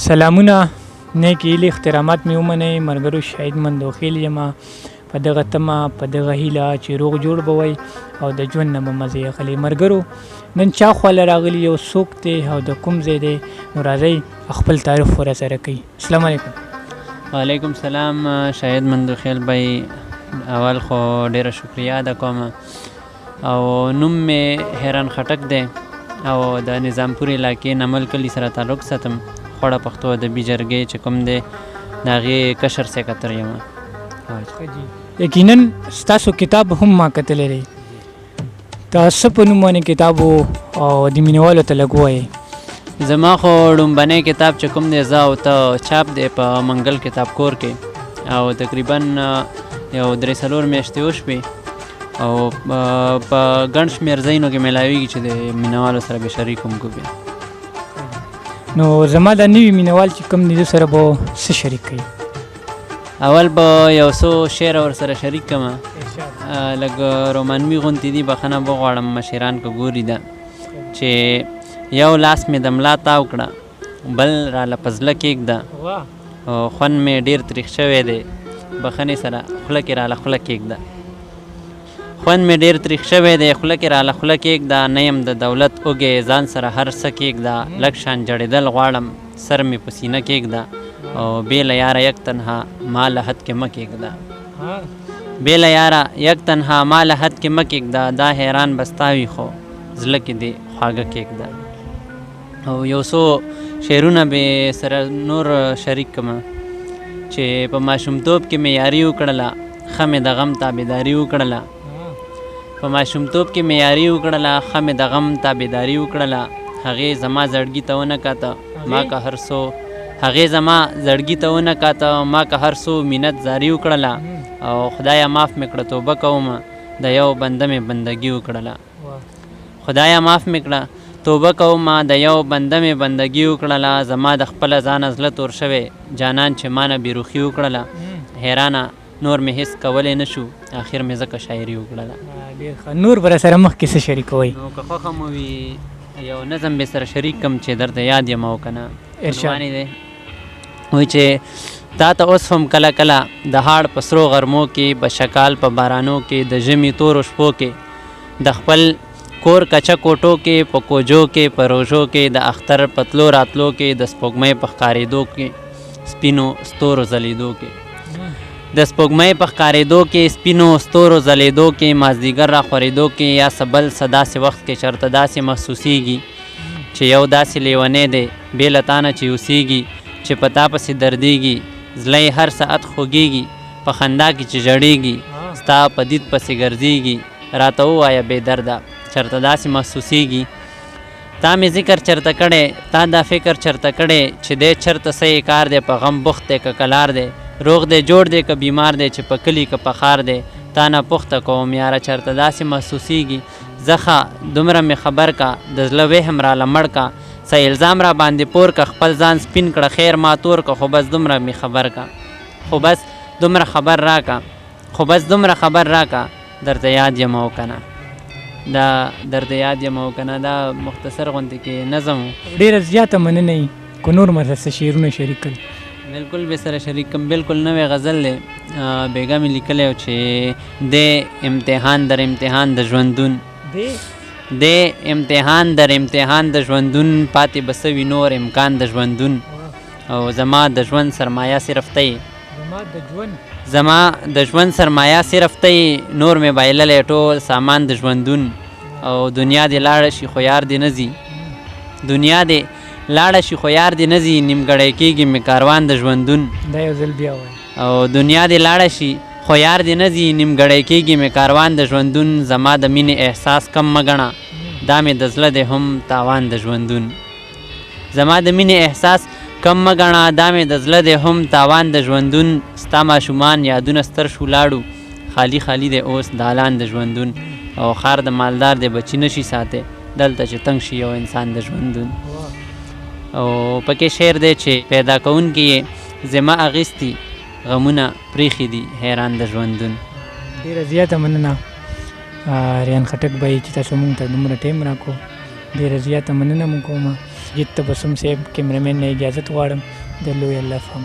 سلامونه نیک هیلې احترامات مې ومنئ ملګرو شهید مندوخیل یمه په دغه تمه په دغه هیله چې روغ جوړ به وئ او د ژوند نه به مزې اخلئ ملګرو نن چا خواله راغلي یو څوک دی او د کوم ځای دی نو راځئ خپل تعریف ورسره کوي السلام علیکم وعلیکم السلام شهید مندوخیل بھائی اول خو ډیره شکریه ادا کوم او نوم مې حیران خټک دی او د نظامپور علاقې نمل کلي سره تعلق ساتم خوړه پښتو ادبي جرګې چې کوم دی د هغې کشر سیکرټر یم یقینا ستاسو کتاب هم ما کتلی دی د څه په نوم باندې کتاب و او د مینهوالو ته لږ ووایئ زما خو لومبنی کتاب چې کوم دی زه او ته چاپ دی په منګل کتاب کور کې او تقریبا یو 3-4 میاشتې وشوې او په ګڼ شمېر ځایونو کې میلاویږي چې د مینهوالو سره به شریک هم کو بیا نو زما دا نوي مینهوال چې کوم دی سره به څه شریک کوي اول به یو څو شعر ورسره شریک کړم لږ رومانوي غوندې دي بخښنه به غواړم مشران که ګوري ده چې یو لاس مې د ملا تاو کړه بل راله په زړه کېږده او خوند مې ډېر تریخ شوی دی بخښنې سره خوله کې راله خوله کېږده خوند مې ډېر تریخ شوی دی خوله کې راله خوله کېږده نه یم د دولت اوږې ځان سره هر څه کېږده لږ شان جړېدل غواړم سر مې په سینه کېږده او بې له یاره یک تنها ما له حد کې مه کېږده بې له یاره یک تنها ما له حد کې مه کېږده دا حیران به ستا وي خو زړه کې دې خواږه کېږده او یو څو شعرونه به سره نور شریک کړم چې په ماشومتوب کې مې یاري وکړله ښه مې د غم تابعداري وکړله په ماشومتوب کې مې یاري وکړله ښه مې د غم تابعداري وکړله هغې زما زړګي ته ونه کاته ما که هر څو هغې زما زړګي ته ونه کاته ما که هر څو مینت زاري وکړله او خدایه معاف مې کړه توبه کوم د یو بنده مې بندګي وکړله خدایه معاف مې کړه توبه کوم د یو بنده مې بندګي وکړله زما د خپله ځانه زړه تور شوی جانان چې ما نه بېروخي وکړله حیرانه نور مې هېڅ کولی نه شو آخر مې ځکه شاعري وکړله نور به راسره مخکې څه شریکوئ نو که خوښه مو وي یو نظم به سره شریک کړم چې درته یاد یم او که نه عنوان دی وایي چې تا ته اوس هم کله کله د هاړ په سرو غرمو کې بشکال په بارانو کې د ژمي تورو شپو کې د خپل کور کچه کوټو کې په کوجو کې په روژو کې د اختر پتلو راتلو کې د سپوږمۍ په ښکارېدو کې سپینو ستورو ځلېدو کې د سپوږمۍ په ښکارېدو کې سپینو ستورو ځلېدو کې مازدیګر را خورېدو کې یا څه بل څه داسې وخت کې چېرته داسې محسوسیږي چې یو داسې لیونی دی بې له تا نه چې اوسیږي چې په تا پسې دردیږي زړه یې هر ساعت خوږیږي په خندا کې چې ژړیږي ستا په دید پسې ګرځیږي راته ووایه بې درده چېرته داسې محسوسیږي تا مې ذکر چېرته کړی تا دا فکر چېرته کړی چې دی چېرته څه یې کار دی په غم بخت دی که کلار دی روغ دی جوړ دی که بیمار دی چې په کلي که په ښار دی تا نه پوښته کوم یاره چېرته داسې محسوسیږي ځخه دومره مې خبر کا د زړه وهم راله مړ کا څه الزام را باندې پور که خپل ځان سپین کړه خیر ما تور که خو بس دومره مې خبر کا خو بس دومره خبر راکه خو بس دومره خبر راکه درته یاد یم او که نه دا درته یاد یم او که نه دا مختصر غوندې کې نظم ډېره زیاته مننه یي که نور مې څه شعرونه شریک کړي بالکل به سره شریک کم بالکل نوې غزل دی بیګا مې لیکلی و چې دی امتحان در امتحان د ژوندون دی امتحان در امتحان د ژوندون پاتې به سوي نور امکان د ژوندون او زما د ژوند سرمایه صرف ته زما د ژوند سرمایه صرف ته نور مې بایللی ټول سامان د ژوندون او دنیا دې لاړه شي خو یار دې نه ځي دنیا دې لاړه شي خو یار دې نه ځي نیمګړی کېږي مې کاروان د ژوندون دا یو ځل بیا وایي او دنیا دې لاړه شي خو یار دې نه ځي نیمګړی کېږي مې کاروان د ژوندون زما د مینې احساس کم مه ګڼه دا مې د زړه دی هم تاوان د ژوندون زما د مینې احساس کم مه ګڼه دا مې د زړه دی هم تاوان د ژوندون ستا ماشومان یادونه ستر شو لاړو خالی خالی دی اوس دالان د ژوندون او خار د مالدار دی بچي نشي ساتي دلته چې تنګ شي یو انسان د ژوندون او پکې شعر دی چې پیدا کوونکي یې زما اغیستي غمونه پریښي دي حیران د ژوندون ډېره زیاته مننه ریان خټک بھائی چې تاسو مونږ ته دومره ټایم راکړو ډېره زیاته مننه مو کومه جد تبسم صاحب کیمرمین نه اجازت غواړم د لوی الله فهم